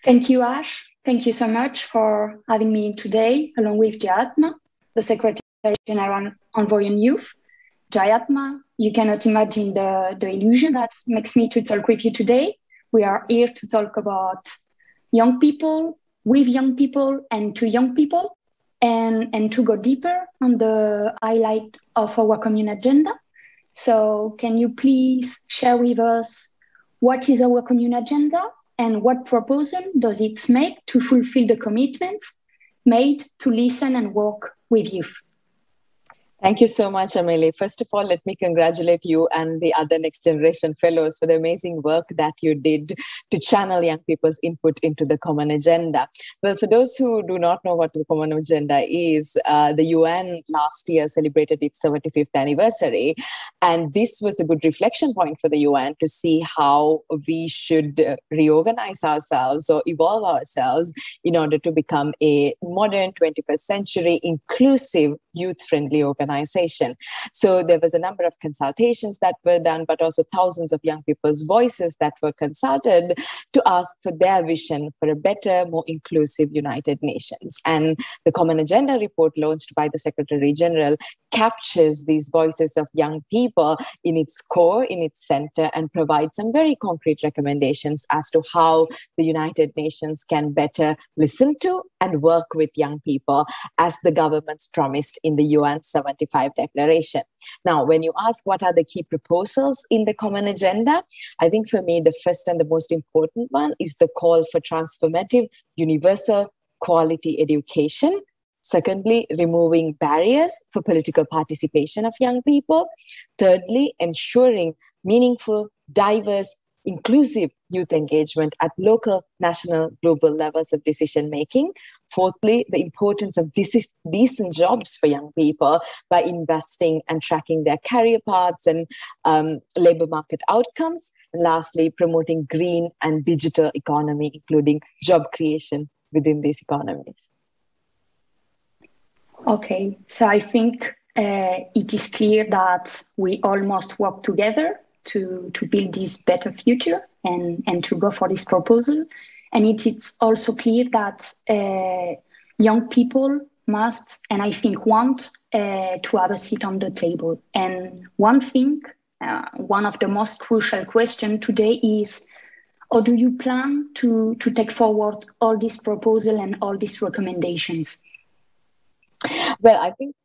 Thank you, Ash. Thank you so much for having me today, along with Jayathma, the Secretary General Envoy on Youth. Jayathma, you cannot imagine the illusion that makes me to talk with you today. We are here to talk about young people, with young people, and to young people, and to go deeper on the highlight of our commune agenda. So can you please share with us what is our commune agenda and what proposal does it make to fulfill the commitments made to listen and work with youth? Thank you so much, Amélie. First of all, let me congratulate you and the other Next Generation Fellows for the amazing work that you did to channel young people's input into the Common Agenda. Well, for those who do not know what the Common Agenda is, the UN last year celebrated its 75th anniversary. And this was a good reflection point for the UN to see how we should reorganize ourselves or evolve ourselves in order to become a modern 21st century inclusive youth-friendly organization. So there was a number of consultations that were done, but also thousands of young people's voices that were consulted to ask for their vision for a better, more inclusive United Nations. And the Common Agenda report launched by the Secretary General captures these voices of young people in its core, in its center, and provides some very concrete recommendations as to how the United Nations can better listen to and work with young people as the governments promised in the UN 75 Declaration. Now, when you ask what are the key proposals in the Common Agenda, I think for me, the first and the most important one is the call for transformative, universal, quality education. Secondly, removing barriers for political participation of young people. Thirdly, ensuring meaningful, diverse, inclusive youth engagement at local, national, global levels of decision making. Fourthly, the importance of decent jobs for young people by investing and tracking their career paths and labor market outcomes. And lastly, promoting green and digital economy, including job creation within these economies. Okay, so I think it is clear that we all must work together to build this better future and to go for this proposal. And it's also clear that young people must, and I think want, to have a seat on the table. And one thing, one of the most crucial questions today is, how do you plan to take forward all these proposals and all these recommendations? Well, I think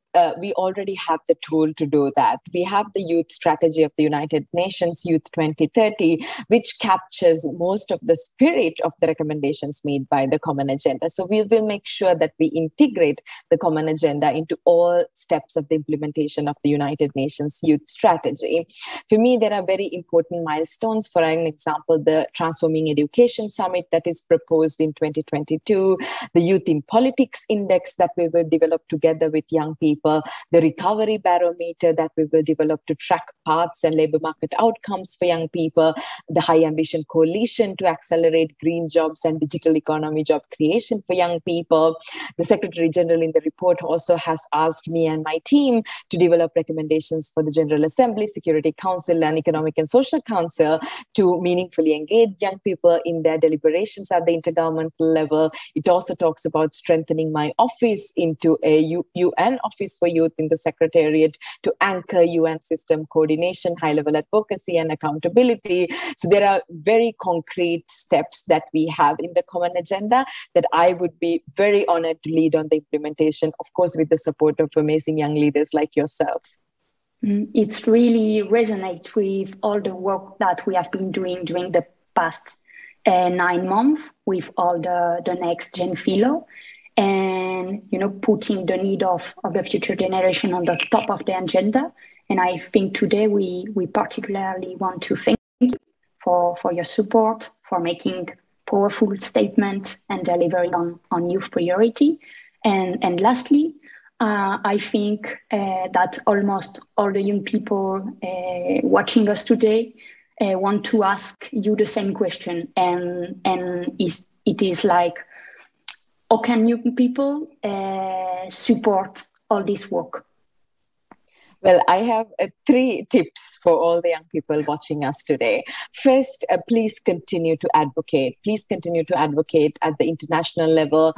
we already have the tool to do that. We have the youth strategy of the United Nations, Youth 2030, which captures most of the spirit of the recommendations made by the Common Agenda. So we will make sure that we integrate the Common Agenda into all steps of the implementation of the United Nations Youth Strategy. For me, there are very important milestones. For an example, the Transforming Education Summit that is proposed in 2022, the Youth in Politics Index that we will develop together with young people, the recovery barometer that we will develop to track paths and labor market outcomes for young people, the High Ambition Coalition to accelerate green jobs and digital economy job creation for young people. The Secretary General in the report also has asked me and my team to develop recommendations for the General Assembly, Security Council, and Economic and Social Council to meaningfully engage young people in their deliberations at the intergovernmental level. It also talks about strengthening my office into a UN office for youth in the Secretariat to anchor UN system coordination, high-level advocacy, and accountability. So there are very concrete steps that we have in the Common Agenda that I would be very honored to lead on the implementation, of course, with the support of amazing young leaders like yourself. It really resonates with all the work that we have been doing during the past 9 months with all the Next Gen Fellow. And putting the need of the future generation on the top of the agenda. And I think today we particularly want to thank you for your support, for making powerful statements and delivering on youth priority. And lastly, I think that almost all the young people watching us today want to ask you the same question. And it is like, how can young people support all this work? Well, I have 3 tips for all the young people watching us today. First, please continue to advocate. Please continue to advocate at the international level.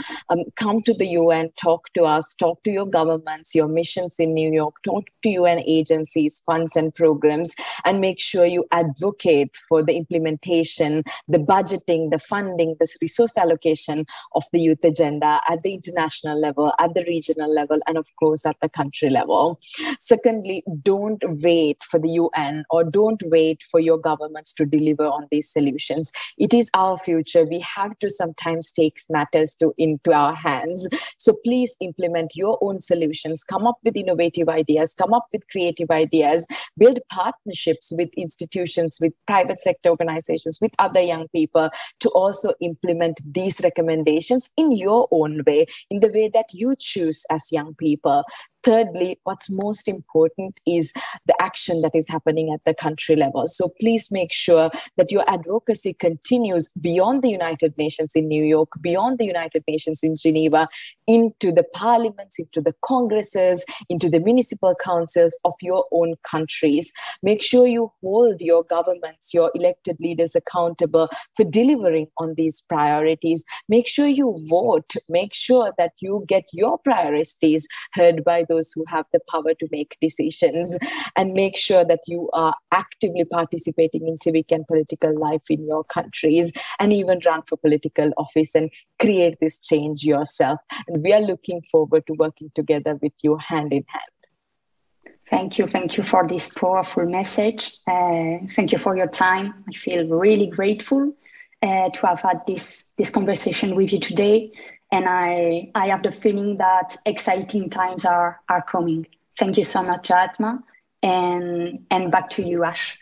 Come to the UN, talk to us, talk to your governments, your missions in New York, talk to UN agencies, funds, and programs, and make sure you advocate for the implementation, the budgeting, the funding, the resource allocation of the youth agenda at the international level, at the regional level, and of course at the country level. Secondly, don't wait for the UN or don't wait for your governments to deliver on these solutions. It is our future. We have to sometimes take matters into our hands. So please implement your own solutions, come up with innovative ideas, come up with creative ideas, build partnerships with institutions, with private sector organizations, with other young people to also implement these recommendations in your own way, in the way that you choose as young people. Thirdly, what's most important is the action that is happening at the country level. So please make sure that your advocacy continues beyond the United Nations in New York, beyond the United Nations in Geneva, into the parliaments, into the congresses, into the municipal councils of your own countries. Make sure you hold your governments, your elected leaders accountable for delivering on these priorities. Make sure you vote. Make sure that you get your priorities heard by those who have the power to make decisions, and make sure that you are actively participating in civic and political life in your countries, and even run for political office and create this change yourself. And we are looking forward to working together with you hand in hand. Thank you. Thank you for this powerful message. Thank you for your time. I feel really grateful to have had this conversation with you today. And I have the feeling that exciting times are coming. Thank you so much, Jayathma. And back to you, Ash.